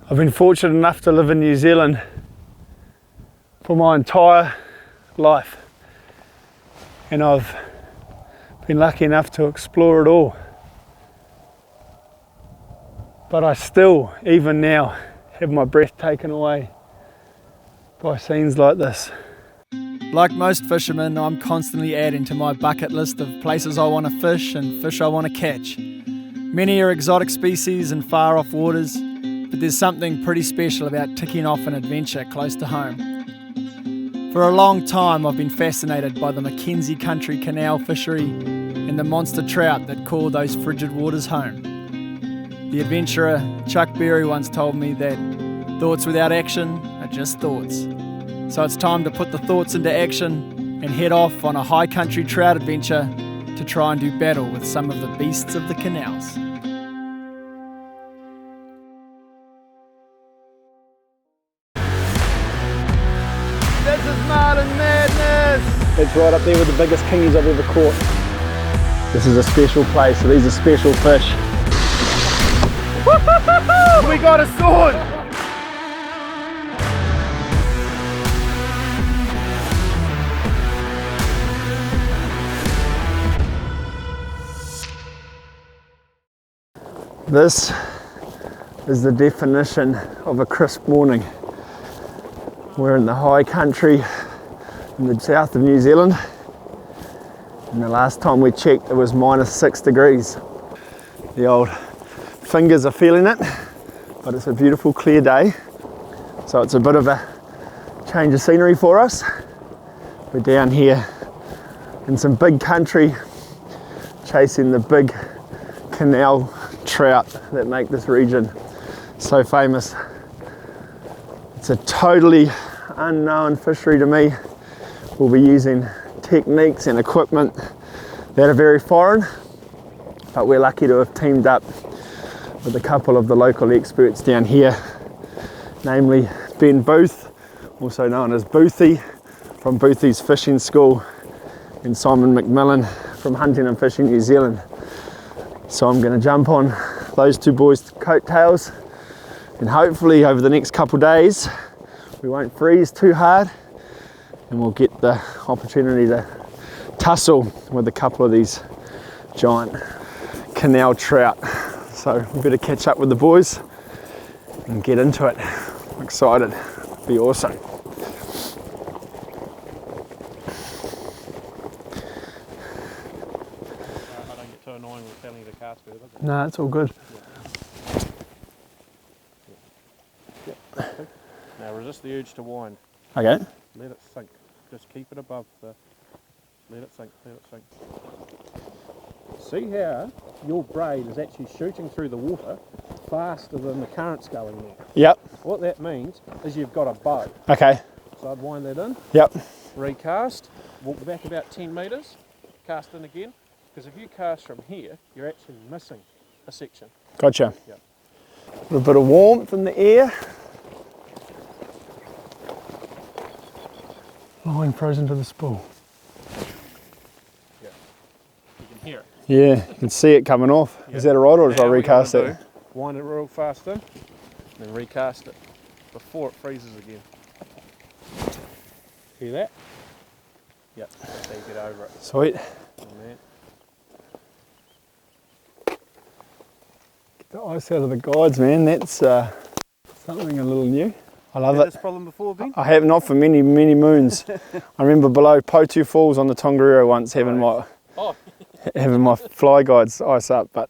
I've been fortunate enough to live in New Zealand for my entire life, and I've been lucky enough to explore it all. But I still, even now, have my breath taken away by scenes like this. Like most fishermen, I'm constantly adding to my bucket list of places I want to fish and fish I want to catch. Many are exotic species in far off waters, but there's something pretty special about ticking off an adventure close to home. For a long time I've been fascinated by the Mackenzie country canal fishery and the monster trout that call those frigid waters home. The adventurer Chuck Berry once told me that thoughts without action are just thoughts. So it's time to put the thoughts into action and head off on a high country trout adventure to try and do battle with some of the beasts of the canals. This is Martin Madness! It's right up there with the biggest kingies I've ever caught. This is a special place, so these are special fish. We got a sword! This is the definition of a crisp morning. We're in the high country in the south of New Zealand, and the last time we checked it was -6 degrees. The old fingers are feeling it, but it's a beautiful clear day, so it's a bit of a change of scenery for us. We're down here in some big country chasing the big canal trout that make this region so famous. It's a totally unknown fishery to me. We'll be using techniques and equipment that are very foreign, but we're lucky to have teamed up with a couple of the local experts down here, namely Ben Booth, also known as Boothy from Boothy's Fishing School, and Simon McMillan from Hunting and Fishing New Zealand. So I'm going to jump on those two boys' coattails, and hopefully over the next couple of days we won't freeze too hard and we'll get the opportunity to tussle with a couple of these giant canal trout. So we better catch up with the boys and get into it. I'm excited, it'll be awesome. I don't get too annoying with telling you to cast further. No, it's all good. Now resist the urge to wind. Okay. Let it sink. Just keep it above the... Let it sink, let it sink. See how your braid is actually shooting through the water faster than the current's going there. Yep. What that means is you've got a bow. Okay. So I'd wind that in, Yep. recast, walk back about 10 metres, cast in again, because if you cast from here, you're actually missing a section. Gotcha. Yep. A little bit of warmth in the air. Line frozen to the spool. Yeah. You can hear it. Yeah, you can see it coming off. Yeah. Is that alright, or should I Now recast what you it? gotta do, wind it real fast in, then recast it before it freezes again. See that? Yep, that's how you get over it. Sweet. And that. Get the ice out of the guides, man. That's something a little new. I love Had it. this problem before, Ben? I have not for many, many moons. I remember below Potu Falls on the Tongariro once having my Oh, having my fly guides ice up, but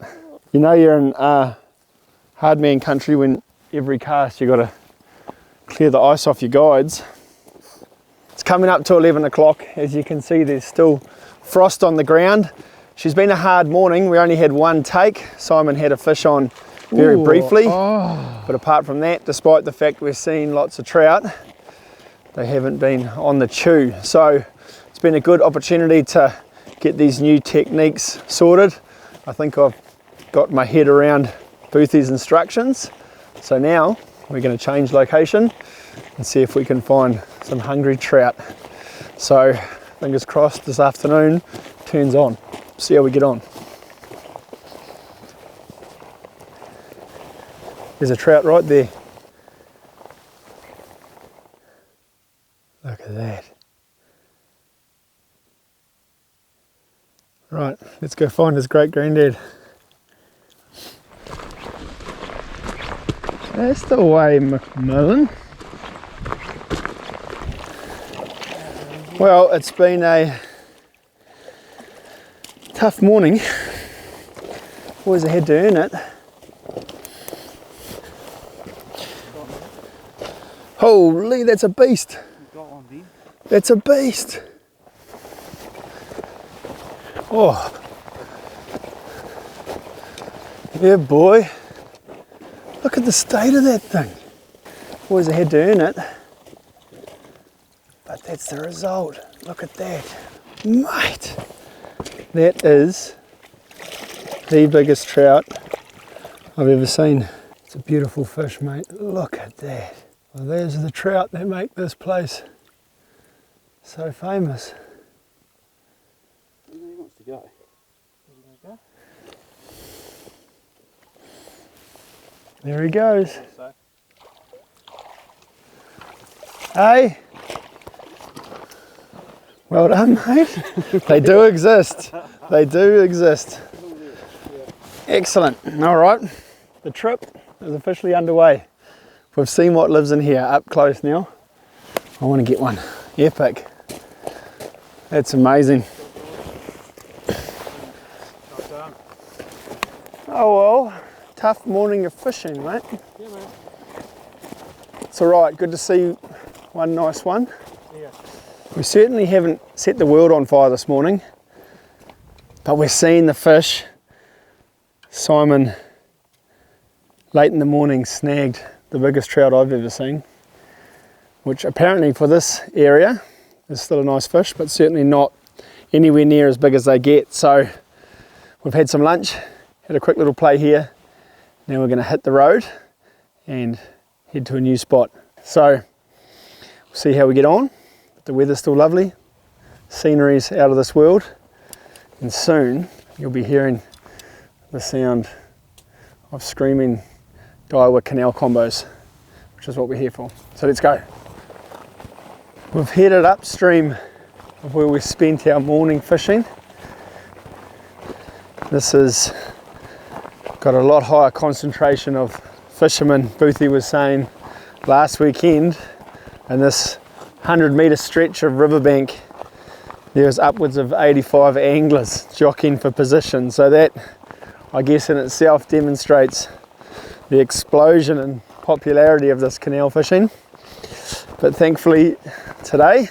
you know you're in hard man country when every cast you got to clear the ice off your guides. It's coming up to 11 o'clock. As you can see, there's still frost on the ground. She's been a hard morning. We only had one take. Simon had a fish on very briefly, but apart from that, despite the fact we're seeing lots of trout, they haven't been on the chew. So it's been a good opportunity to get these new techniques sorted. I think I've got my head around Boothy's instructions. So now we're going to change location and see if we can find some hungry trout. So fingers crossed this afternoon turns on. See how we get on. There's a trout right there. Let's go find his great granddad. That's the way, McMillan. Well, it's been a tough morning. Always had to earn it. Holy, that's a beast. That's a beast. Oh. Yeah, boy. Look at the state of that thing. Always had to earn it. But that's the result. Look at that. Mate. That is the biggest trout I've ever seen. It's a beautiful fish, mate. Look at that. Well, there's the trout that make this place so famous. Where he wants to go. There he goes. Hey. Well done, mate. They do exist. They do exist. Excellent. All right. The trip is officially underway. We've seen what lives in here up close now. I want to get one. Epic. That's amazing. Oh well, tough morning of fishing, mate. Yeah, man. It's all right. Good to see one nice one. Yeah. We certainly haven't set the world on fire this morning, but we're seeing the fish. Simon, late in the morning, snagged the biggest trout I've ever seen, which apparently for this area is still a nice fish, but certainly not anywhere near as big as they get. So we've had some lunch, had a quick little play here. Now we're going to hit the road and head to a new spot. So we'll see how we get on. But the weather's still lovely, scenery's out of this world, and soon you'll be hearing the sound of screaming Daiwa Canal combos, which is what we're here for. So let's go. We've headed upstream of where we spent our morning fishing. This has got a lot higher concentration of fishermen, Boothie was saying last weekend. And this 100-metre stretch of riverbank, there's upwards of 85 anglers jockeying for position. So that, I guess, in itself demonstrates the explosion and popularity of this canal fishing. But thankfully today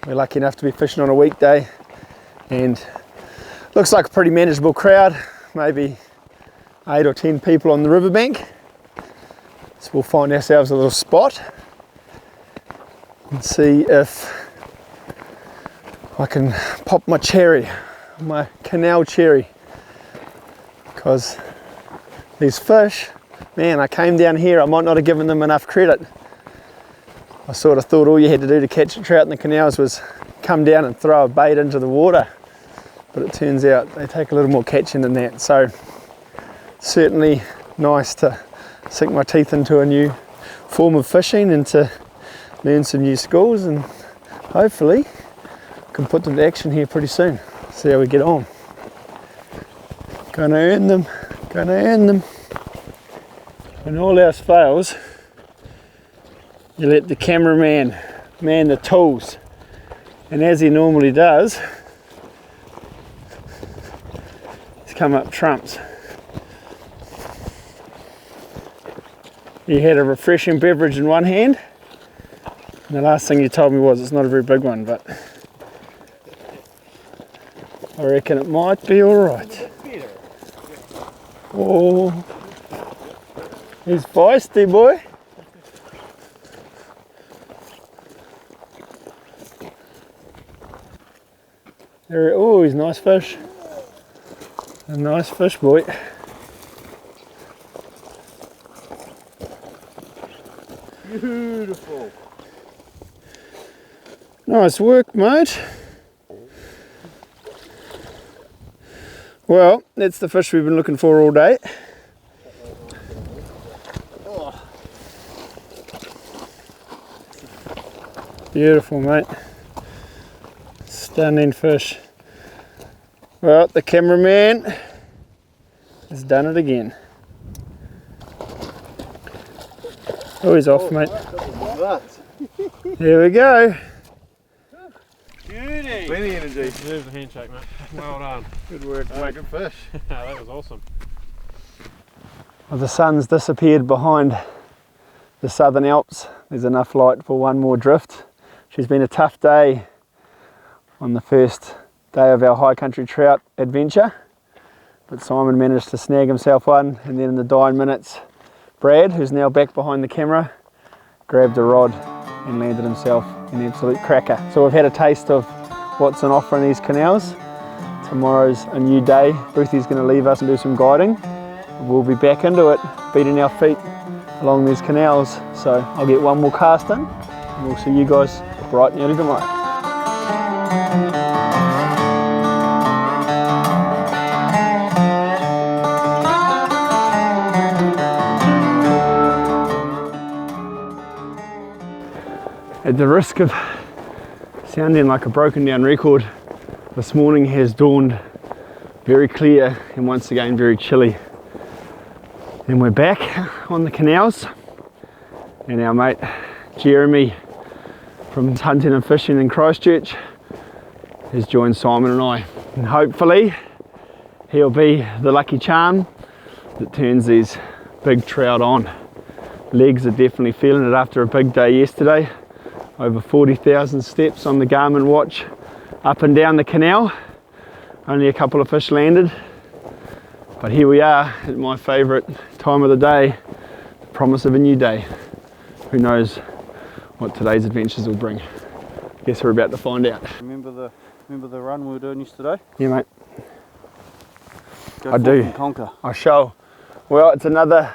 we're lucky enough to be fishing on a weekday, and looks like a pretty manageable crowd, maybe 8 or 10 people on the riverbank. So we'll find ourselves a little spot and see if I can pop my cherry, my canal cherry, because these fish, man, I came down here, I might not have given them enough credit. I sort of thought all you had to do to catch a trout in the canals was come down and throw a bait into the water. But it turns out they take a little more catching than that. So certainly nice to sink my teeth into a new form of fishing and to learn some new skills, and hopefully can put them to action here pretty soon. See how we get on. Gonna earn them, gonna earn them. When all else fails, you let the cameraman man the tools, and as he normally does, he's come up trumps. He had a refreshing beverage in one hand, and the last thing he told me was it's not a very big one, but I reckon it might be alright. Oh, he's feisty, boy. There, oh, he's a nice fish. A nice fish, boy. Beautiful. Nice work, mate. Well, that's the fish we've been looking for all day. Beautiful, mate. Stunning fish. Well, the cameraman has done it again. Oh, he's off, mate. There we go. Beauty! Plenty energy. Deserves a handshake, mate. Well done. Good work making fish. That was awesome. Well, the sun's disappeared behind the Southern Alps. There's enough light for one more drift. She's been a tough day on the first day of our high country trout adventure, but Simon managed to snag himself one, and then in the dying minutes Brad, who's now back behind the camera, grabbed a rod and landed himself an absolute cracker. So we've had a taste of what's on offer in these canals. Tomorrow's a new day. Ruthie's going to leave us and do some guiding. We'll be back into it, beating our feet along these canals. So I'll get one more cast in and we'll see you guys bright and early tomorrow. At the risk of sounding like a broken down record, this morning has dawned very clear and once again very chilly. And we're back on the canals, and our mate Jeremy from Hunting and Fishing in Christchurch has joined Simon and I, and hopefully he'll be the lucky charm that turns these big trout on. Legs are definitely feeling it after a big day yesterday. Over 40,000 steps on the Garmin watch up and down the canal. Only a couple of fish landed, but here we are at my favourite time of the day, the promise of a new day. Who knows what today's adventures will bring. Guess we're about to find out. Remember the run we were doing yesterday? Yeah, mate. Go I do. And conquer. I shall. Well, it's another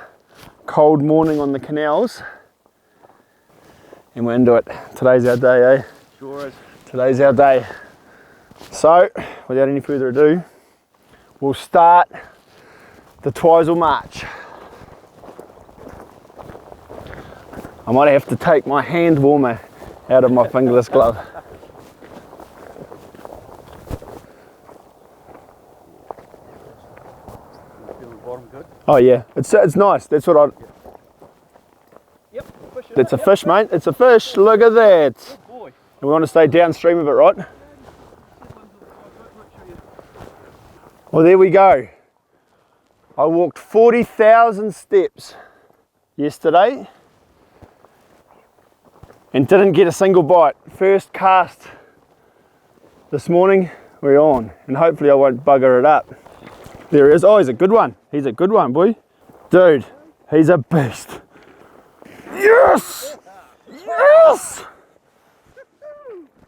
cold morning on the canals, and we're into it. Today's our day, eh? Sure is. Today's our day. So, without any further ado, we'll start the Twizel march. I might have to take my hand warmer out of my fingerless glove. Feel the bottom good? Oh yeah, it's nice. That's what I. Yep. It's a fish, mate. It's a fish. Look at that. Good boy. And we want to stay downstream of it, right? Well, there we go. I walked 40,000 steps yesterday and didn't get a single bite. First cast this morning, we're on, and hopefully I won't bugger it up. There he is. Oh, he's a good one. He's a good one, boy. Dude, he's a beast. Yes! Yes!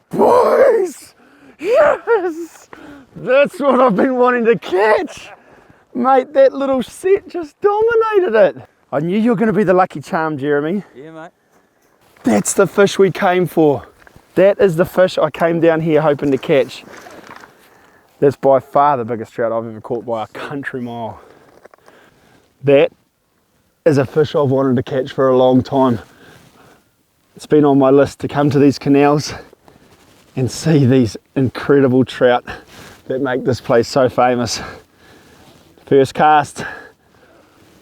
Boys! Yes! That's what I've been wanting to catch. Mate, that little set just dominated it. I knew you were going to be the lucky charm, Jeremy. Yeah, mate. That's the fish we came for. That is the fish I came down here hoping to catch. That's by far the biggest trout I've ever caught by a country mile. That is a fish I've wanted to catch for a long time. It's been on my list to come to these canals and see these incredible trout that make this place so famous. First cast,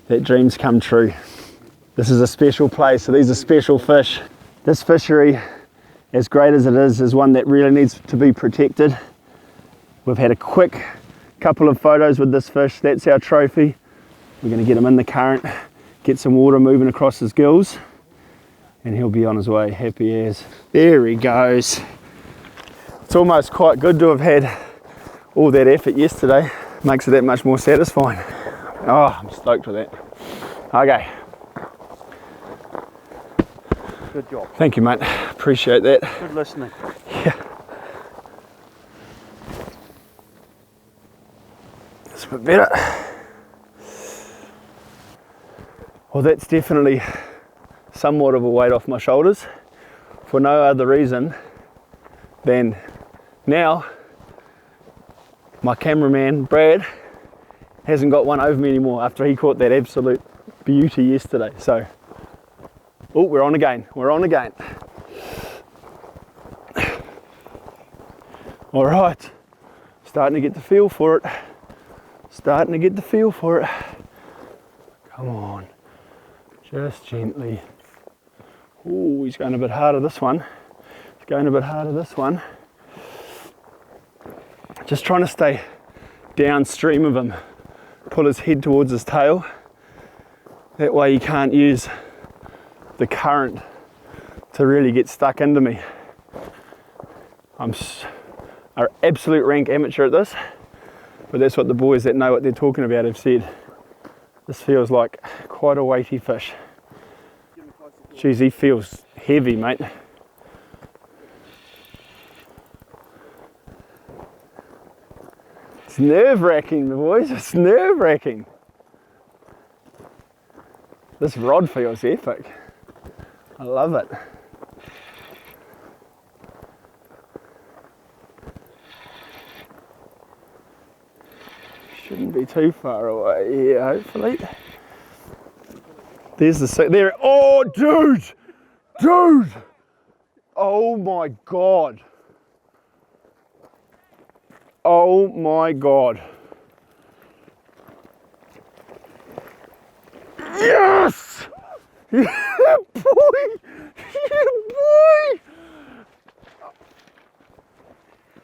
that dreams come true. This is a special place, so these are special fish. This fishery, as great as it is one that really needs to be protected. We've had a quick couple of photos with this fish. That's our trophy. We're going to get him in the current, get some water moving across his gills, and he'll be on his way, happy as. There he goes. It's almost quite good to have had all that effort yesterday. Makes it that much more satisfying. Oh, I'm stoked with that. Okay. Good job. Thank you, mate. Appreciate that. Good listening. Yeah. That's a bit better. Well, that's definitely somewhat of a weight off my shoulders for no other reason than now my cameraman Brad hasn't got one over me anymore after he caught that absolute beauty yesterday. So, oh, we're on again. We're on again. All right, Starting to get the feel for it. Starting to get the feel for it. Come on. Just gently. Oh, he's going a bit harder this one. He's going a bit harder this one. Just trying to stay downstream of him. Pull his head towards his tail. That way he can't use the current to really get stuck into me. I'm an absolute rank amateur at this, but that's what the boys that know what they're talking about have said. This feels like quite a weighty fish. Jeez, he feels heavy, mate. It's nerve-wracking, the boys, it's nerve-wracking. This rod feels epic. I love it. Shouldn't be too far away here, hopefully. There's the there. Oh, dude! Dude! Oh my God. Oh my God. Yes! Yeah, boy! Yeah, boy!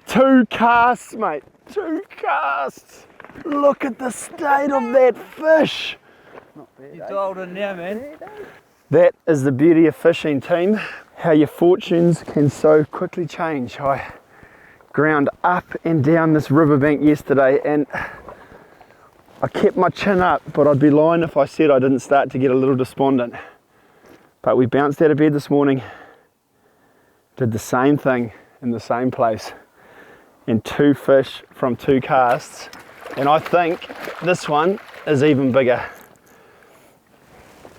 2 casts, mate. 2 casts. Look at the state of that fish. You dialed in now, man. That is the beauty of fishing, team. How your fortunes can so quickly change. I ground up and down this riverbank yesterday and I kept my chin up, but I'd be lying if I said I didn't start to get a little despondent. But we bounced out of bed this morning, did the same thing in the same place, and 2 fish from 2 casts. And I think this one is even bigger.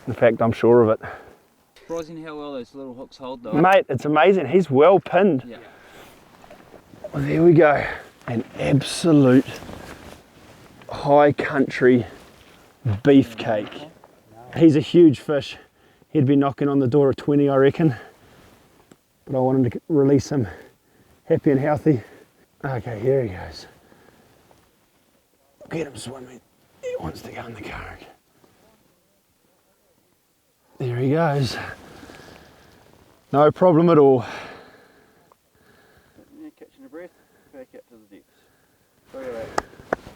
In fact, I'm sure of it. Surprising how well those little hooks hold though. Mate, it's amazing. He's well pinned. Yeah. Well, there we go. An absolute high country beefcake. He's a huge fish. He'd be knocking on the door of 20, I reckon. But I wanted to release him happy and healthy. Okay, here he goes. Get him swimming. He wants to go in the current. There he goes. No problem at all. Now catching a breath, back out to the depths. Look at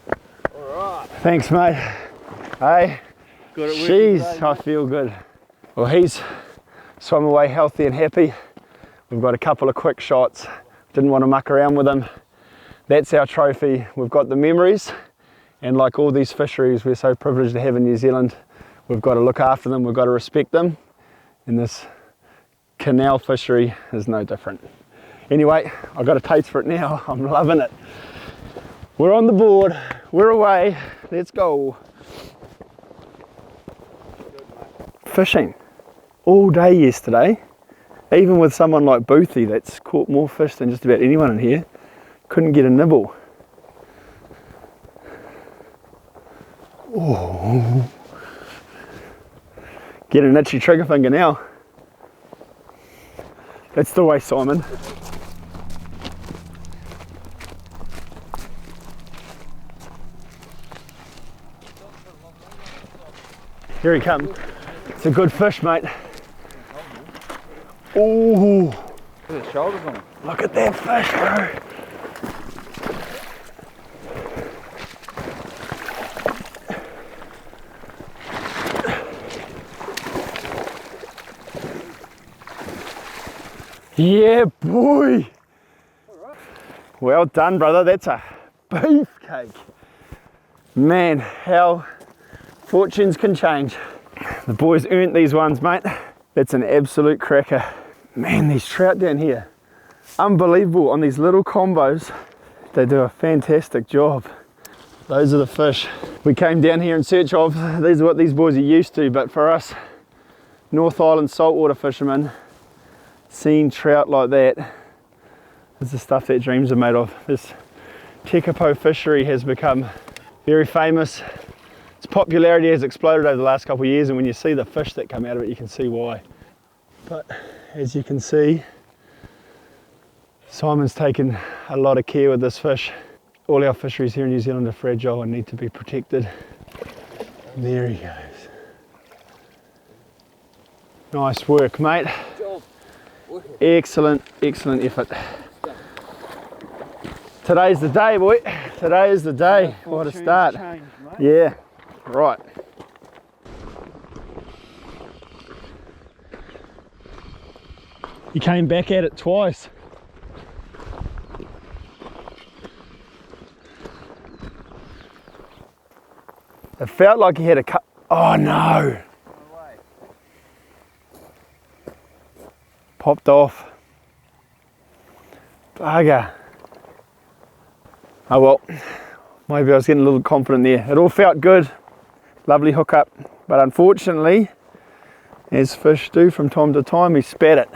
that. Alright. Thanks, mate. Hey. Got it working Jeez, today, I mate. feel good. Well, he's swum away healthy and happy. We've got a couple of quick shots. Didn't want to muck around with him. That's our trophy. We've got the memories. And like all these fisheries we're so privileged to have in New Zealand, we've got to look after them, we've got to respect them. And this canal fishery is no different. Anyway, I've got a taste for it now. I'm loving it. We're on the board, we're away, let's go. Fishing all day yesterday, even with someone like Boothie that's caught more fish than just about anyone in here, couldn't get a nibble. Oh. Get an itchy trigger finger now. That's the way, Simon. Here he comes. It's a good fish, mate. Oh, Look at the shoulders on him. look at that fish, bro. Yeah, boy. Well done, brother. That's a beefcake. Man, how fortunes can change. The boys earned these ones, mate. That's an absolute cracker. Man, these trout down here, unbelievable on these little combos. They do a fantastic job. Those are the fish we came down here in search of. These are what these boys are used to, but for us North Island saltwater fishermen, seeing trout like that is the stuff that dreams are made of. This Tekapo fishery has become very famous. Its popularity has exploded over the last couple of years, and when you see the fish that come out of it, you can see why. But as you can see, Simon's taken a lot of care with this fish. all our fisheries here in New Zealand are fragile and need to be protected. There he goes. Nice work, mate. Excellent, excellent effort. Today's the day, boy. Today is the day. What a start. Yeah, right. He came back at it twice. It felt like he had a cut. Oh no! Popped off. Bugger. Oh well, maybe I was getting a little confident there. It all felt good. Lovely hook up. But unfortunately, as fish do from time to time, he spat it.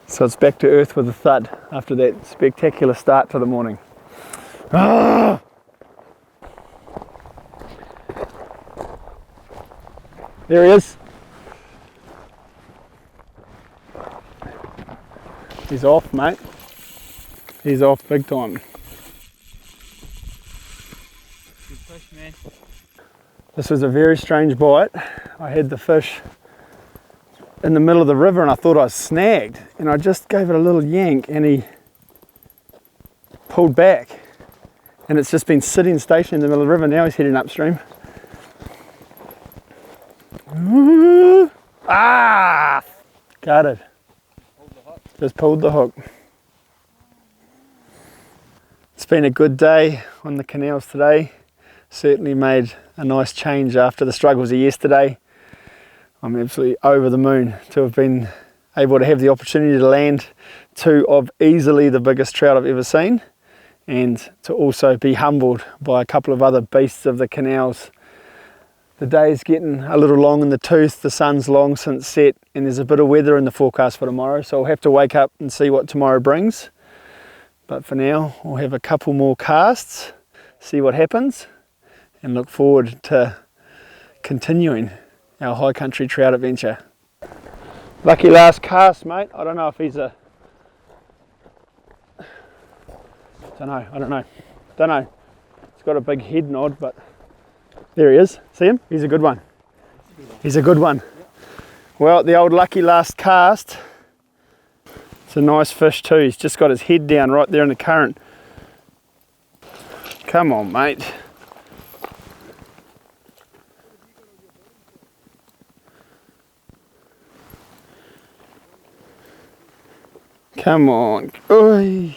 So it's back to earth with a thud after that spectacular start to the morning. Ah! There he is. He's off, mate. He's off big time. Good fish, man. This was a very strange bite. I had the fish in the middle of the river and I thought I was snagged, and I just gave it a little yank and he pulled back, and it's just been sitting stationary in the middle of the river. Now he's heading upstream. Ah! Got it. Just pulled the hook. It's been a good day on the canals today. Certainly made a nice change after the struggles of yesterday. I'm absolutely over the moon to have been able to have the opportunity to land two of easily the biggest trout I've ever seen, and to also be humbled by a couple of other beasts of the canals. The day's getting a little long in the tooth, the sun's long since set, and there's a bit of weather in the forecast for tomorrow, so I'll have to wake up and see what tomorrow brings. But for now, I'll have a couple more casts, see what happens, and look forward to continuing our high country trout adventure. Lucky last cast, mate. I don't know if he's a... I don't know. He's got a big head nod, but there he is. See him? He's a good one. He's a good one. Well, the old lucky last cast. It's a nice fish too. He's just got his head down right there in the current. Come on, mate. Come on. Oy.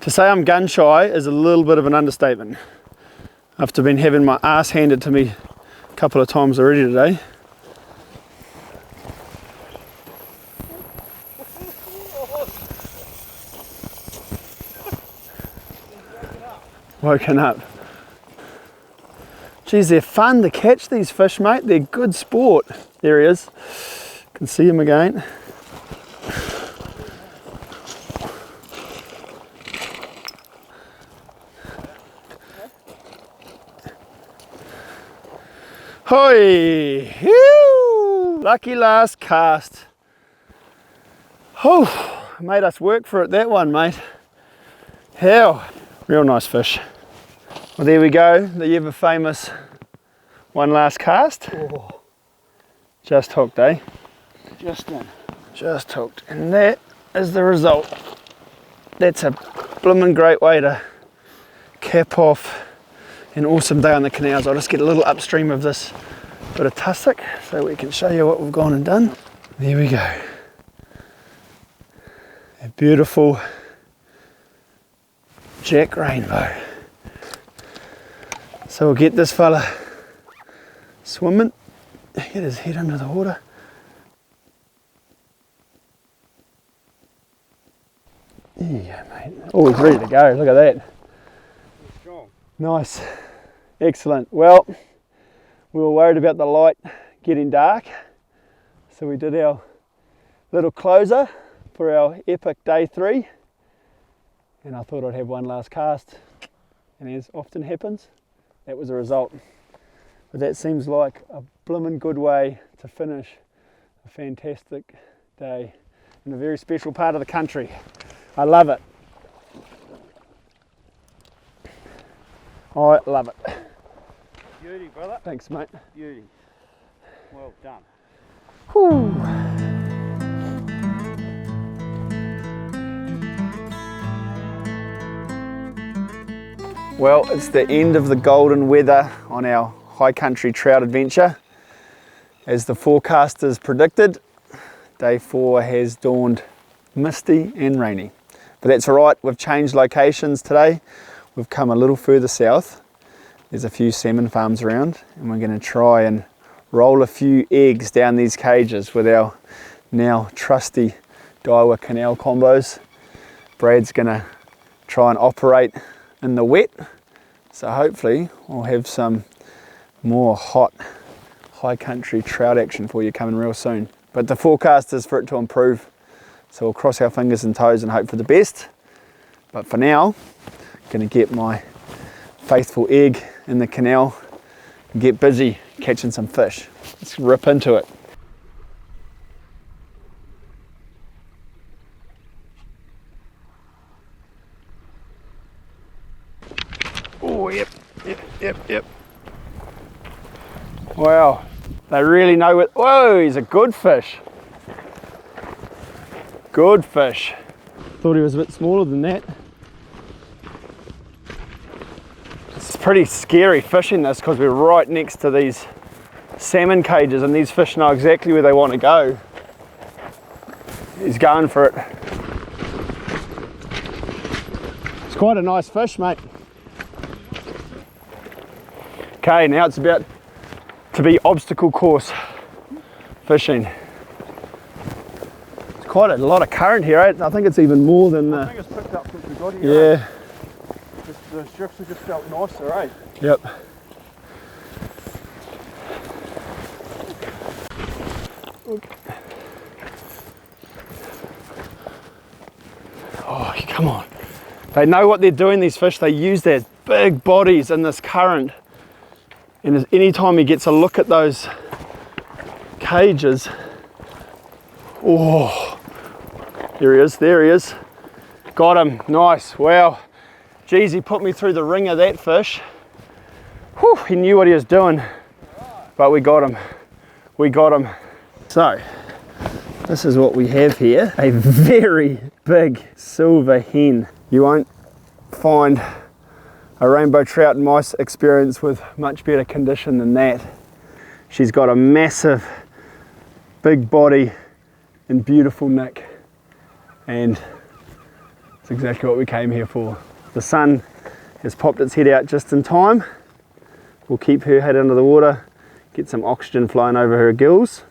To say I'm gun shy is a little bit of an understatement. After been having my ass handed to me a couple of times already today. Woken up. Geez, they're fun to catch, these fish, mate. They're good sport. There he is. Can see him again. Hoi! Whew! Lucky last cast. Oh, made us work for it, that one, mate. How? Real nice fish. Well, there we go, the ever famous one last cast. Oh. Just hooked, eh? Just in. Just hooked, and that is the result. That's a blooming great way to cap off an awesome day on the canals. I'll just get a little upstream of this bit of tussock so we can show you what we've gone and done. There we go. A beautiful Jack Rainbow. So we'll get this fella swimming, get his head under the water. There you go, mate. Oh, he's ready to go, look at that. Strong. Nice, excellent. Well, we were worried about the light getting dark, so we did our little closer for our epic day 3, and I thought I'd have one last cast, and as often happens, that was a result. But that seems like a bloomin' good way to finish a fantastic day in a very special part of the country. I love it. I love it. Beauty, brother. Thanks, mate. Beauty. Well done. Whew. Well, it's the end of the golden weather on our high country trout adventure. As the forecasters predicted, day 4 has dawned misty and rainy. But that's all right, we've changed locations today. We've come a little further south. There's a few salmon farms around, and we're going to try and roll a few eggs down these cages with our now trusty Daiwa Canal combos. Brad's going to try and operate in the wet, so hopefully we'll have some more hot high country trout action for you coming real soon. But the forecast is for it to improve, so we'll cross our fingers and toes and hope for the best. But for now, I'm going to get my faithful egg in the canal and get busy catching some fish. Let's rip into it. Oh, yep. Wow, they really know it. Whoa, he's a good fish. Good fish. Thought he was a bit smaller than that. It's pretty scary fishing this because we're right next to these salmon cages and these fish know exactly where they want to go. He's going for it. It's quite a nice fish, mate. Okay, now it's about to be obstacle course fishing. It's quite a lot of current here, eh? I think it's even more than the... I think it's picked up since we got here. Yeah. The drifts have just felt nicer, eh? Yep. Oh, come on. They know what they're doing, these fish. They use their big bodies in this current. And any time he gets a look at those cages, oh, there he is. Got him, nice, wow. Geez, he put me through the ring of that fish. Whew, he knew what he was doing, but we got him. So, this is what we have here, a very big silver hen. You won't find a rainbow trout in my experience with much better condition than that. She's got a massive, big body and beautiful neck, and it's exactly what we came here for. The sun has popped its head out just in time. We'll keep her head under the water, get some oxygen flowing over her gills,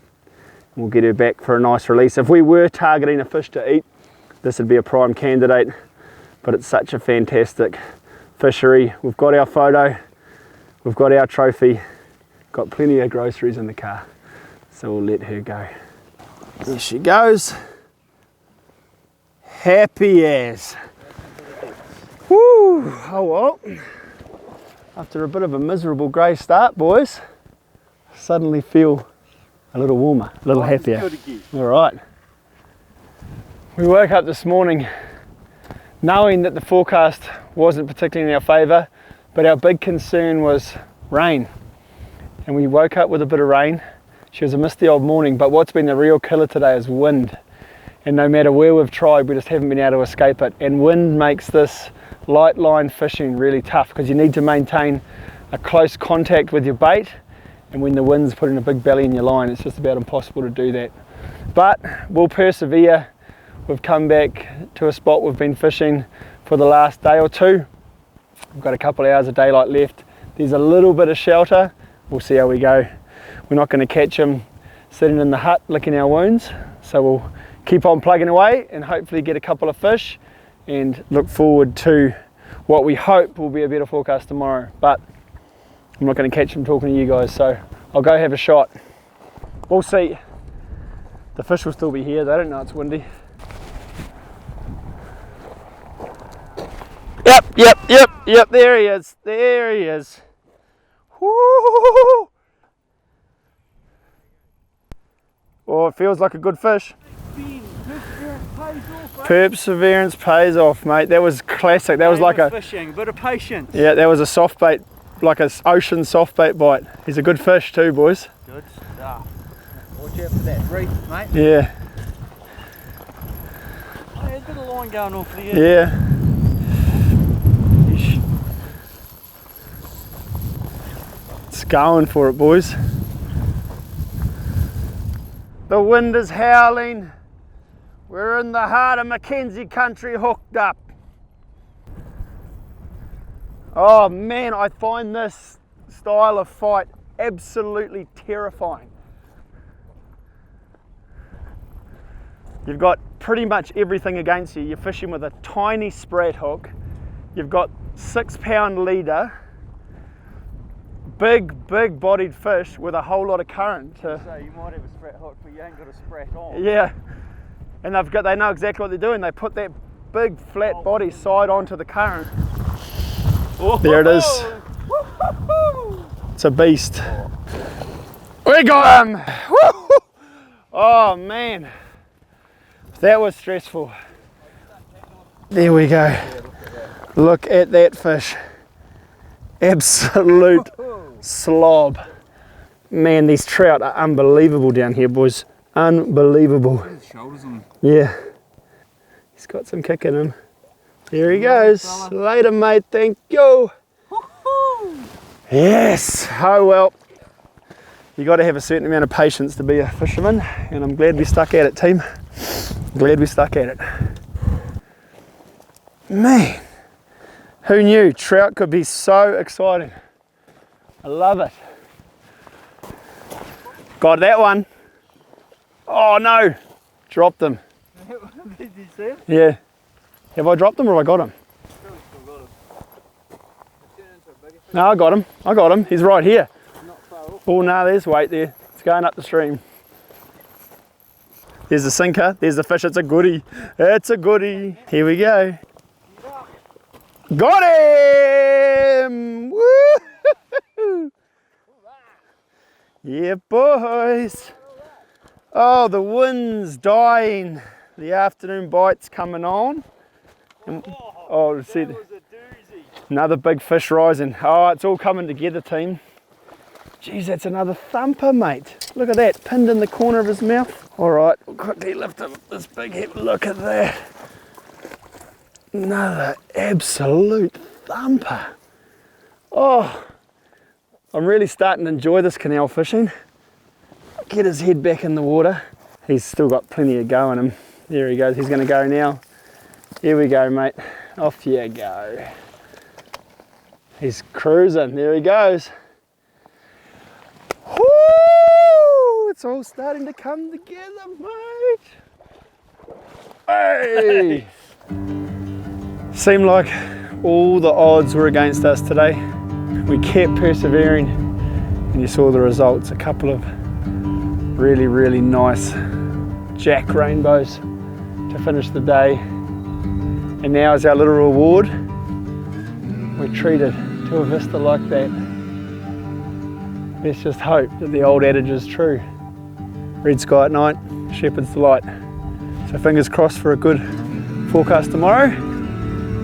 and we'll get her back for a nice release. If we were targeting a fish to eat, this would be a prime candidate, but it's such a fantastic fishery. We've got our photo, we've got our trophy, got plenty of groceries in the car, so we'll let her go. There she goes. Happy as. Woo! Oh well. After a bit of a miserable grey start, boys, I suddenly feel a little warmer, a little happier. All right. We woke up this morning knowing that the forecast wasn't particularly in our favour, but our big concern was rain. And we woke up with a bit of rain. She was a misty old morning, but what's been the real killer today is wind. And no matter where we've tried, we just haven't been able to escape it. And wind makes this light line fishing really tough because you need to maintain a close contact with your bait, and when the wind's putting a big belly in your line, it's just about impossible to do that. But we'll persevere. We've come back to a spot we've been fishing for the last day or two. We've got a couple of hours of daylight left. There's a little bit of shelter. We'll see how we go. We're not going to catch them sitting in the hut licking our wounds, so we'll keep on plugging away and hopefully get a couple of fish and look forward to what we hope will be a better forecast tomorrow. But I'm not going to catch them talking to you guys, so I'll go have a shot. We'll see. The fish will still be here. They don't know it's windy. Yep, there he is. Woo! Oh, it feels like a good fish. Perseverance pays off, mate. That was classic. That was like a fishing, a bit of patience. yeah. That was a soft bait, like an ocean soft bait bite. He's a good fish too, boys. Good stuff. Watch out for that reef, mate. Yeah, Oh, there's a bit of line going on for the end. yeah. Yeesh. It's going for it, boys. The wind is howling. We're in the heart of Mackenzie country, hooked up. Oh man, I find this style of fight absolutely terrifying. You've got pretty much everything against you. You're fishing with a tiny sprat hook. You've got 6-pound leader, big bodied fish with a whole lot of current. So you might have a sprat hook, but you ain't got a sprat on. Yeah, and they know exactly what they're doing. They put that big flat body side onto the current. There it is. It's a beast. We got him! Oh man, that was stressful. There we go. Look at that fish. Absolute slob. Man, these trout are unbelievable down here, boys. Unbelievable. Shoulders on. Yeah. He's got some kick in him. There he goes. Later, mate. Thank you. Yes. Oh well. You got to have a certain amount of patience to be a fisherman, and I'm glad we stuck at it, team. Glad we stuck at it. Man, who knew trout could be so exciting? I love it. Got that one. Oh no, dropped them. Did you see it? Yeah. Have I dropped them or have I got him? Still got him. Turn into a bigger fish. No, I got him. I got him. He's right here. Not far off. Oh no, there's weight there. It's going up the stream. There's the sinker. There's the fish. It's a goodie. It's a goodie. Here we go. Got him! Woo! Yeah, boys. Oh, the wind's dying. The afternoon bite's coming on. And, oh, see, That was a doozy. another big fish rising. Oh, it's all coming together, team. Geez, that's another thumper, mate. Look at that, pinned in the corner of his mouth. All right, we'll quickly lift up this big head. Look at that. Another absolute thumper. Oh, I'm really starting to enjoy this canal fishing. Get his head back in the water. He's still got plenty of go in him. There he goes, he's gonna go now. Here we go, mate. Off you go. He's cruising, there he goes. Woo! It's all starting to come together, mate. Hey! Seemed like all the odds were against us today. We kept persevering and you saw the results. A couple of really nice jack rainbows to finish the day. And now as our little reward, we're treated to a vista like that. Let's just hope that the old adage is true. Red sky at night, shepherd's delight. So fingers crossed for a good forecast tomorrow.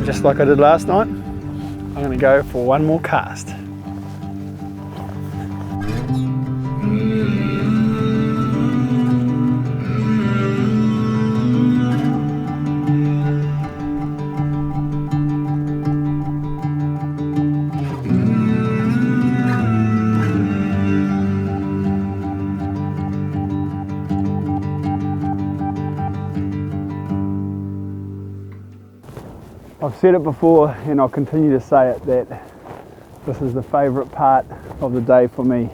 Just like I did last night, I'm going to go for one more cast. I've said it before and I'll continue to say it that this is the favourite part of the day for me.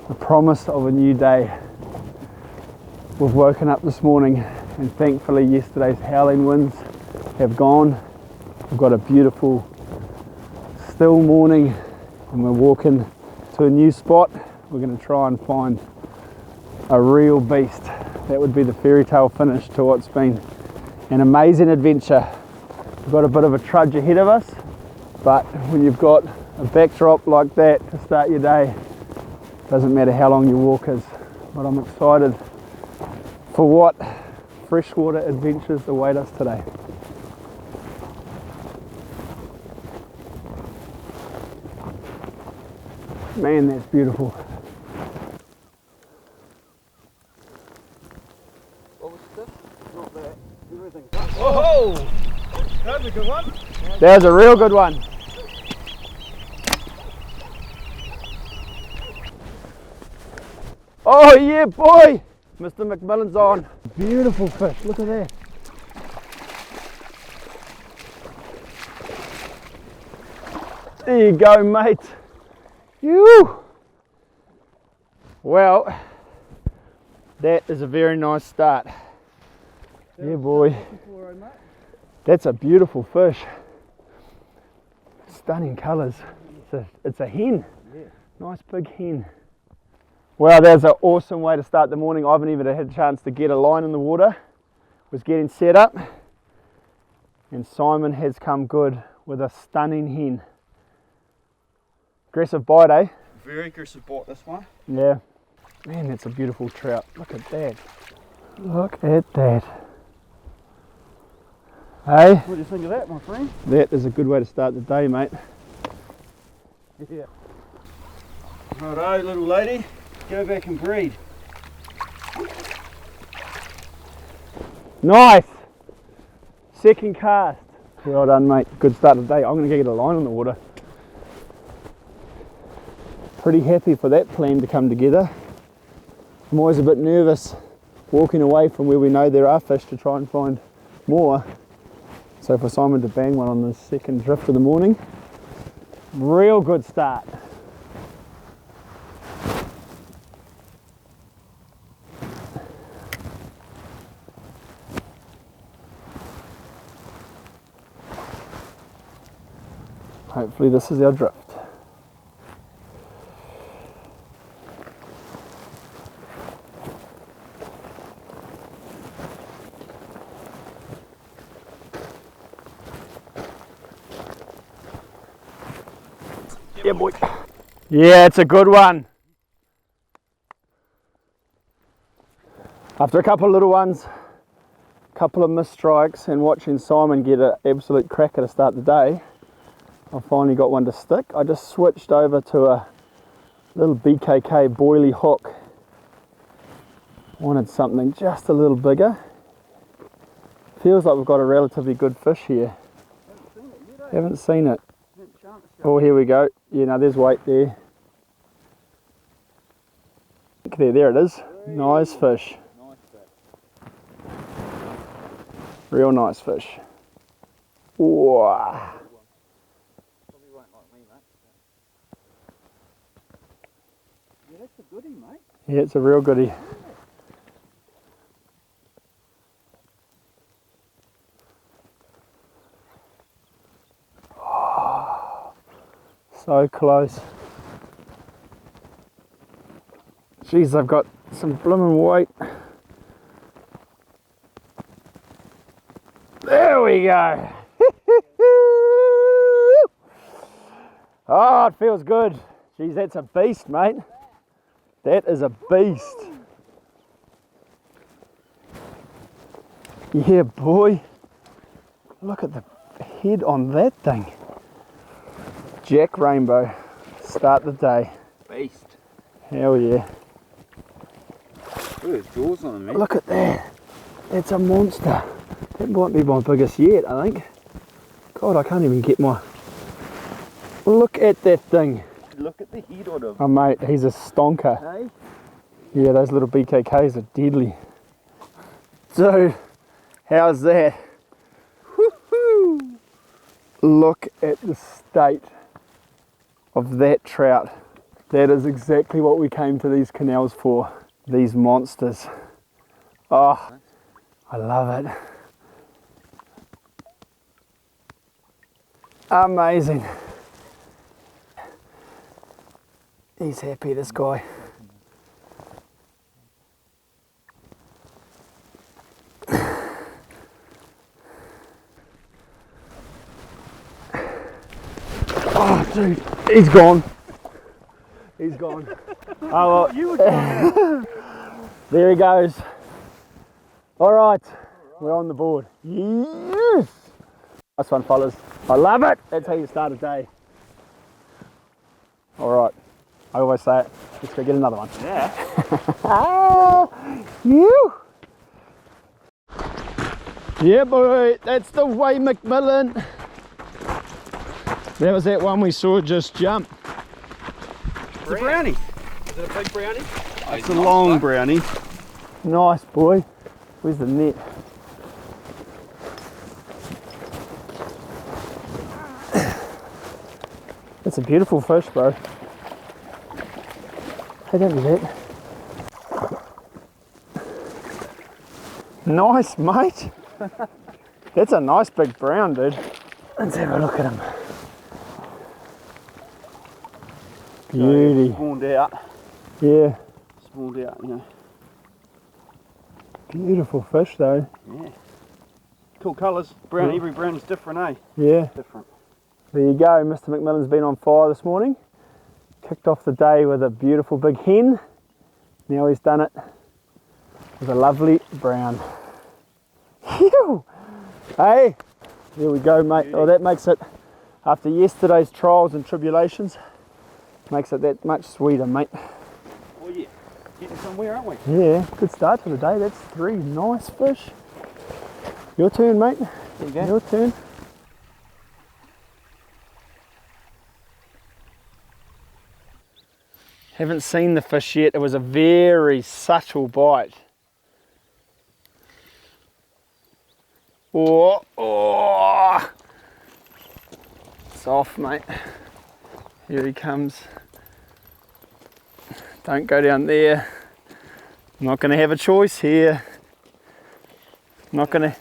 The promise of a new day. We've woken up this morning and thankfully yesterday's howling winds have gone. We've got a beautiful still morning and we're walking to a new spot. We're going to try and find a real beast. That would be the fairy tale finish to what's been an amazing adventure. We've got a bit of a trudge ahead of us, but when you've got a backdrop like that to start your day, doesn't matter how long your walk is. But I'm excited for what freshwater adventures await us today. Man, that's beautiful. What was this? Not that. Everything. Whoa! That was a good one. That was a real good one. Oh yeah, boy! Mr. McMillan's on. Beautiful fish, look at that. There you go, mate. Phew. Well, that is a very nice start. Yeah, boy. That's a beautiful fish. Stunning colours. It's a hen. Nice big hen. Well, that's an awesome way to start the morning. I haven't even had a chance to get a line in the water. Was getting set up. And Simon has come good with a stunning hen. Aggressive bite, eh? Very aggressive bite, this one. Yeah. Man, that's a beautiful trout. Look at that. Look at that. Hey? What do you think of that, my friend? That is a good way to start the day, mate. Yeah. Righto, little lady. Go back and breed. Nice! Second cast. Well done, mate. Good start of the day. I'm going to get a line on the water. Pretty happy for that plan to come together. I'm always a bit nervous walking away from where we know there are fish to try and find more. So for Simon to bang one on the second drift of the morning, real good start. Hopefully this is our drift. Yeah, boy. Yeah, it's a good one. After a couple of little ones, a couple of missed strikes, and watching Simon get an absolute cracker to start the day, I finally got one to stick. I just switched over to a little BKK boilie hook. Wanted something just a little bigger. Feels like we've got a relatively good fish here. Haven't seen it. Oh, here we go. Yeah, no, there's weight there. There it is. Nice fish. Real nice fish. Wow. That's a goodie, mate. Yeah, it's a real goodie. Oh, so close. Jeez, I've got some blooming weight. There we go. Oh, it feels good. Jeez, that's a beast, mate. That is a beast. Yeah, boy. Look at the head on that thing. Jack Rainbow. Start the day. Beast. Hell yeah. Look at his jaws on him, man. Look at that. That's a monster. That might be my biggest yet, I think. God, I can't even get my... Look at that thing. Look at the head on him. Oh mate, he's a stonker. Hey? Yeah, those little BKKs are deadly. Dude, how's that? Woohoo! Look at the state of that trout. That is exactly what we came to these canals for. These monsters. Oh, I love it. Amazing. He's happy, this guy. Oh, dude, he's gone. He's gone. Oh, well. There he goes. All right, we're on the board. Yes! Nice one, fellas. I love it. That's how you start a day. All right. I always say it. Let's go get another one. Yeah. You. Yeah, boy, that's the way, McMillan. That was that one we saw just jump. It's a brownie. Is it a big brownie? It's a long brownie. Nice, boy. Where's the net? That's a beautiful fish, bro. Hey, don't do that. Nice, mate. That's a nice big brown, dude. Let's have a look at him. Beauty. Spawned out. Yeah. Spawned out, you know. Beautiful fish, though. Yeah. Cool colours. Brown, Yeah. every brown is different, eh? Yeah. Different. There you go. Mr. McMillan's been on fire this morning. Kicked off the day with a beautiful big hen. Now he's done it with a lovely brown. Phew! Hey, there we go, mate. Oh, that makes it, after yesterday's trials and tribulations, makes it that much sweeter, mate. Oh yeah, getting somewhere, aren't we? Yeah, good start to the day. That's 3 nice fish. Your turn, mate. There you go. Your turn. Haven't seen the fish yet. It was a very subtle bite. Oh, oh. It's off, mate. Here he comes. Don't go down there. I'm not going to have a choice here. I'm not going to.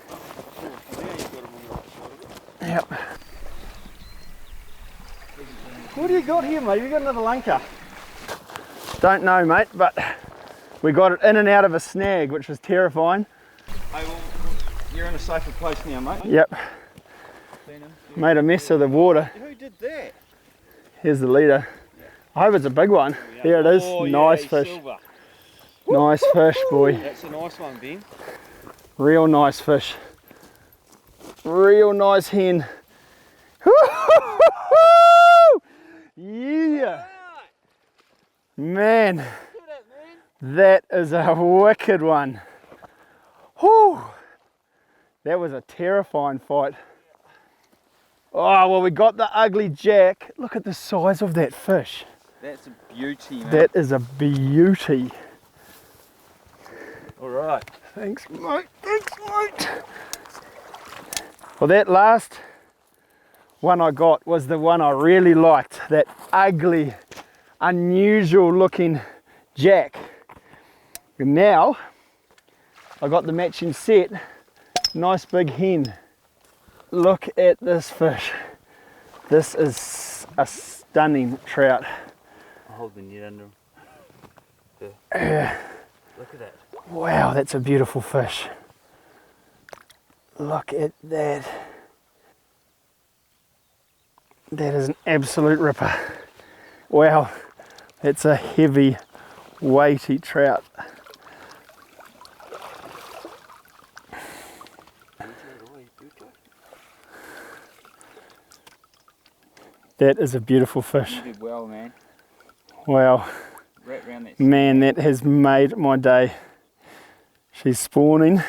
Yep. What do you got here, mate? You got another lunker? Don't know, mate, but we got it in and out of a snag, which was terrifying. Hey, well, you're in a safer place now, mate. Yep. Made a mess of the water. Who did that? Here's the leader. I hope it's a big one. Here it is. Oh, Nice yeah, fish. Silver. Nice fish, boy. That's a nice one, Ben. Real nice fish. Real nice hen. Yeah. Man, that is a wicked one. Whew. That was a terrifying fight. Oh, well, we got the ugly jack. Look at the size of that fish. That's a beauty, man. That is a beauty. All right. Thanks, mate. Thanks, mate. Well, that last one I got was the one I really liked. That ugly, unusual looking jack. And now I got the matching set. Nice big hen. Look at this fish. This is a stunning trout. I'll hold the net under him. Look at that. Wow, that's a beautiful fish. Look at that. That is an absolute ripper. Wow, that's a heavy, weighty trout. That is a beautiful fish. You did well, man. Wow. Right round that. Man, that has made my day. She's spawning.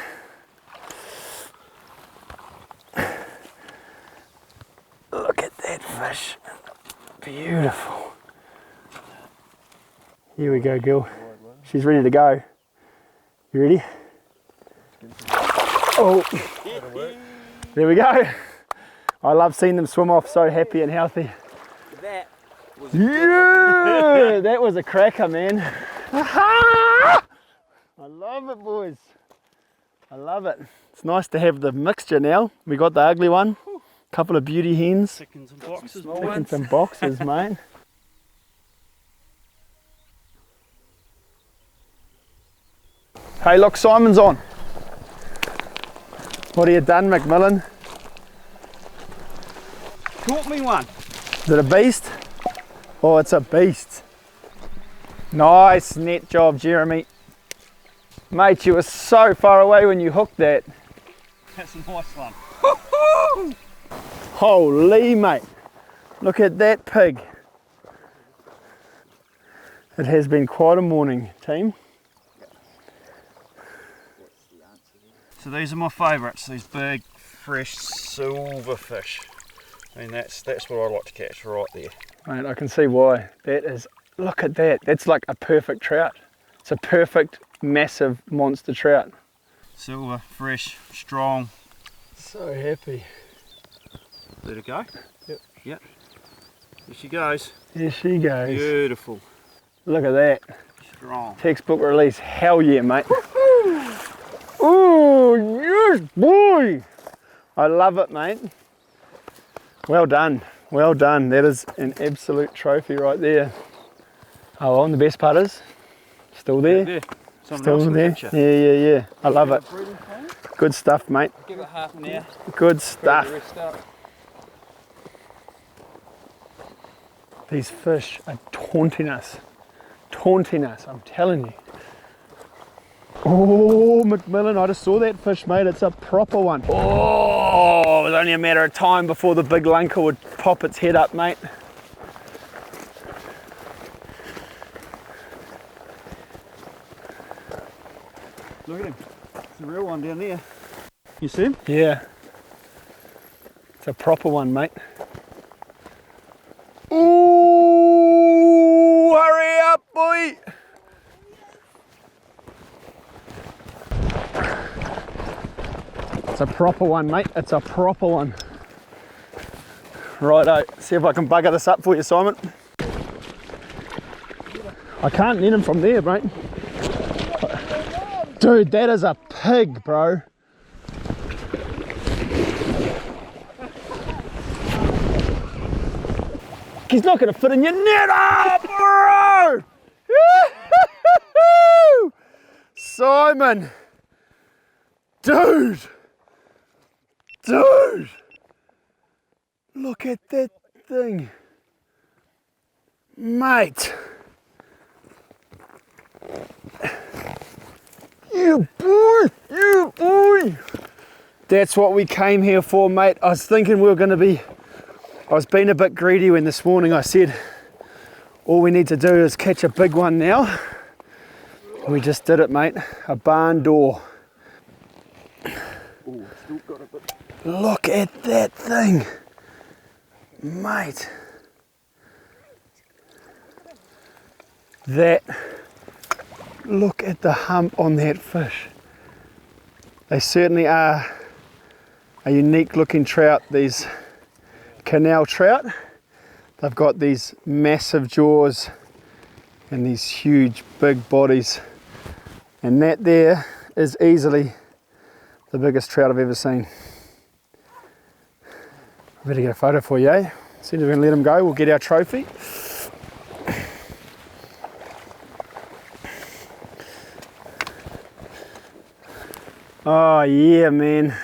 Look at that fish. Beautiful. Here we go, girl. She's ready to go. You ready? Oh, there we go. I love seeing them swim off so happy and healthy. That was Yeah, that was a cracker, man. I love it, boys. I love it. It's nice to have the mixture now. We got the ugly one, couple of beauty hens, Picking some boxes, picking some boxes, mate. Hey, look, Simon's on. What have you done, McMillan? Caught me one. Is it a beast? Oh, it's a beast. Nice net job, Jeremy. Mate, you were so far away when you hooked that. That's a nice one. Holy, mate. Look at that pig. It has been quite a morning, team. So these are my favourites, these big, fresh silver fish. I mean, that's what I like to catch right there. Mate, I can see why. That is, look at that. That's like a perfect trout. It's a perfect, massive monster trout. Silver, fresh, strong. So happy. Let it go? Yep. Yep. There she goes. There she goes. Beautiful. Look at that. Strong. Textbook release. Hell yeah, mate. Oh, yes, boy. I love it, mate. Well done. Well done. That is an absolute trophy right there. Oh, well, and the best part is still there. There. Still there. Yeah. I love it. Good stuff, mate. Give it half an hour. Good stuff. The rest up. These fish are taunting us. Taunting us, I'm telling you. Oh, McMillan, I just saw that fish, mate. It's a proper one. Oh, it was only a matter of time before the big lunker would pop its head up, mate. Look at him. It's a real one down there. You see him? Yeah. It's a proper one, mate. Ooh, hurry up, boy. It's a proper one, mate. It's a proper one. Righto, see if I can bugger this up for you, Simon. I can't net him from there, mate. Dude, that is a pig, bro. He's not going to fit in your net, bro! Simon! Dude! Look at that thing. Mate! You boy! That's what we came here for, mate. I was thinking we were going to be... I was being a bit greedy when this morning I said all we need to do is catch a big one now. We just did it, mate. A barn door. Oh, still got a bit. Look at that thing, mate. Look at the hump on that fish. They certainly are a unique looking trout, these Canal trout. They've got these massive jaws and these huge big bodies, and that there is easily the biggest trout I've ever seen. I better get a photo for you, eh? As soon as we're going to let him go, we'll get our trophy. Oh yeah, man.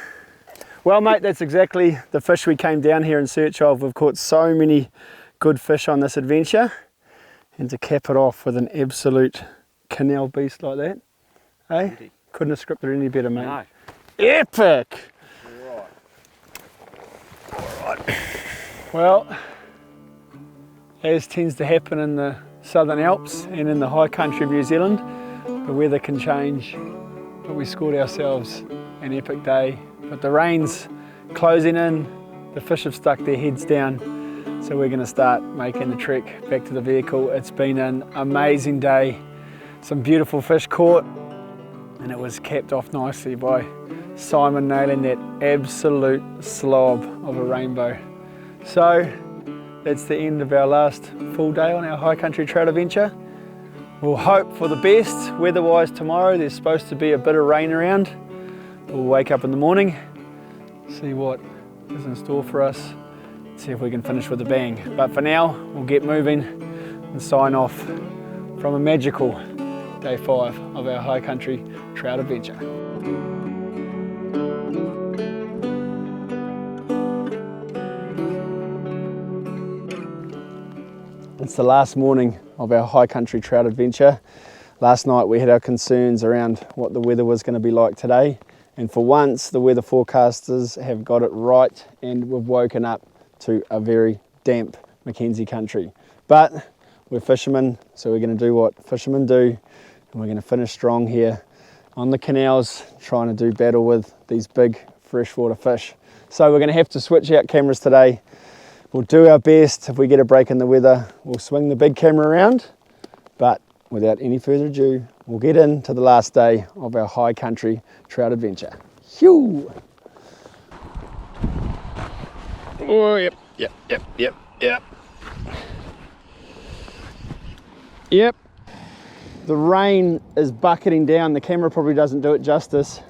Well, mate, that's exactly the fish we came down here in search of. We've caught so many good fish on this adventure, and to cap it off with an absolute canal beast like that, eh? Beauty. Couldn't have scripted it any better, mate. No. Epic! Right. Well, as tends to happen in the Southern Alps and in the high country of New Zealand, the weather can change, but we scored ourselves an epic day. But the rain's closing in, the fish have stuck their heads down, so we're going to start making the trek back to the vehicle. It's been an amazing day, some beautiful fish caught, and it was capped off nicely by Simon nailing that absolute slob of a rainbow. So that's the end of our last full day on our high country trout adventure. We'll hope for the best weather-wise tomorrow. There's supposed to be a bit of rain around. We'll wake up in the morning, see what is in store for us, see if we can finish with a bang. But for now, we'll get moving and sign off from a magical day 5 of our high country trout adventure. It's the last morning of our high country trout adventure. Last night we had our concerns around what the weather was going to be like today, and for once the weather forecasters have got it right, and we've woken up to a very damp Mackenzie country. But We're fishermen, so we're going to do what fishermen do, and we're going to finish strong here on the canals, trying to do battle with these big freshwater fish. So we're going to have to switch out cameras today. We'll do our best. If we get a break in the weather, we'll swing the big camera around, but without any further ado, we'll get into the last day of our high country trout adventure. Phew! Oh, yep. Yep. The rain is bucketing down. The camera probably doesn't do it justice.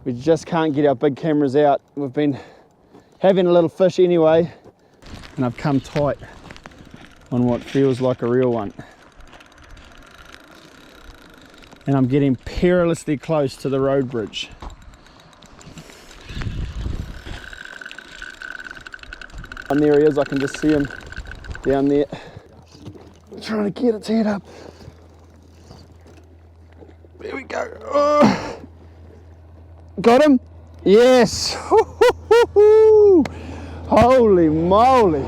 We just can't get our big cameras out. We've been having a little fish anyway, and I've come tight on what feels like a real one. And I'm getting perilously close to the road bridge. And there he is, I can just see him down there. I'm trying to get its head up. There we go. Oh. Got him? Yes! Holy moly!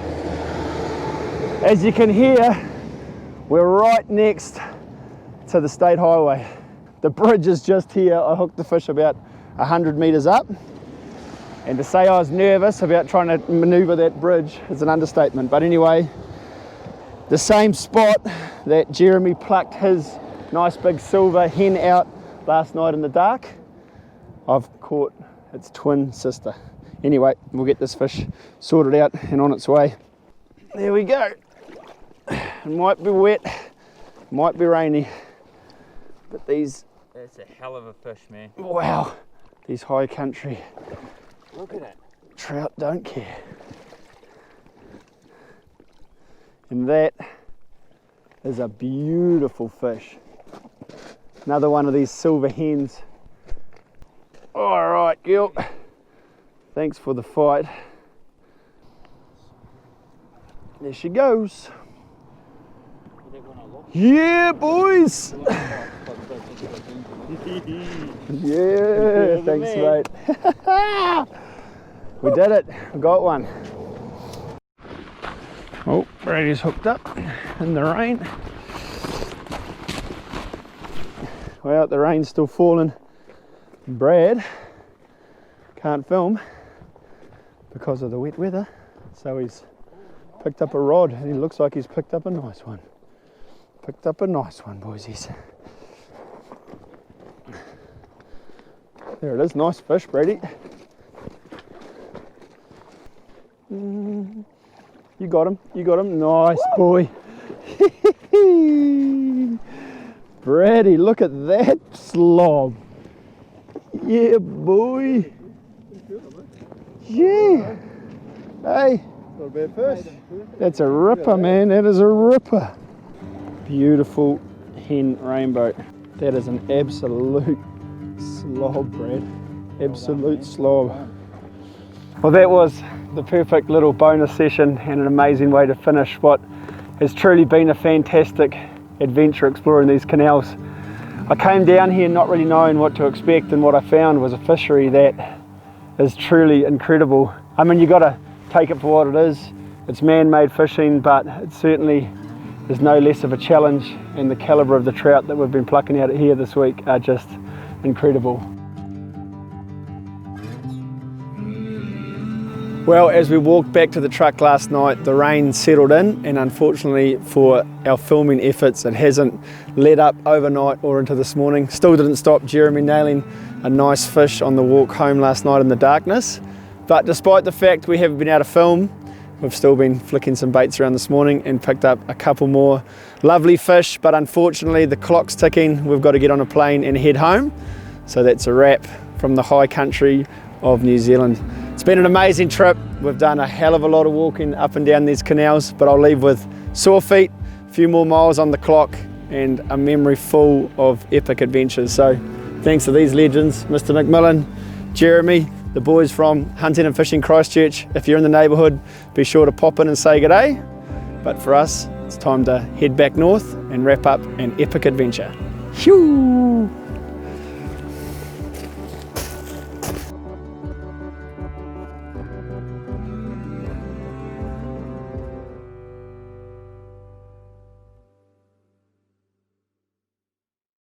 As you can hear, we're right next to the state highway. The bridge is just here. I hooked the fish about 100 meters up. And to say I was nervous about trying to maneuver that bridge is an understatement. But anyway, the same spot that Jeremy plucked his nice big silver hen out last night in the dark, I've caught its twin sister. Anyway, we'll get this fish sorted out and on its way. There we go. It might be wet, might be rainy, but these... That's a hell of a fish, man. Wow, these high country... Look at it. Trout don't care. And that is a beautiful fish. Another one of these silver hens. All right, girl. Thanks for the fight. There she goes. Yeah, boys. Yeah, thanks, mate. We did it. We got one. Oh, Brady's hooked up in the rain. Well, the rain's still falling. Brad can't film because of the wet weather, so he's picked up a rod, and he looks like he's picked up a nice one. Picked up a nice one, boysies. There it is, nice fish, Brady. You got him, nice boy. Brady, look at that slob. Yeah, boy. Yeah. Hey. Not a bad fish. That's a ripper, man. That is a ripper. Beautiful hen rainbow. That is an absolute slob, Brad. Absolute slob. Well, that was the perfect little bonus session and an amazing way to finish what has truly been a fantastic adventure exploring these canals. I came down here not really knowing what to expect, and what I found was a fishery that is truly incredible. I mean, you got to take it for what it is. It's man-made fishing, but it certainly is no less of a challenge, and the calibre of the trout that we've been plucking out here this week are just incredible. Well, as we walked back to the truck last night, the rain settled in, and unfortunately for our filming efforts, it hasn't let up overnight or into this morning. Still didn't stop Jeremy nailing a nice fish on the walk home last night in the darkness. But despite the fact we haven't been able to film, we've still been flicking some baits around this morning and picked up a couple more lovely fish. But unfortunately, the clock's ticking. We've got to get on a plane and head home. So that's a wrap from the high country of New Zealand. It's been an amazing trip. We've done a hell of a lot of walking up and down these canals, but I'll leave with sore feet, a few more miles on the clock, and a memory full of epic adventures. So thanks to these legends, Mr. McMillan, Jeremy, the boys from Hunting and Fishing Christchurch. If you're in the neighbourhood, be sure to pop in and say good day. But for us, it's time to head back north and wrap up an epic adventure. Phew!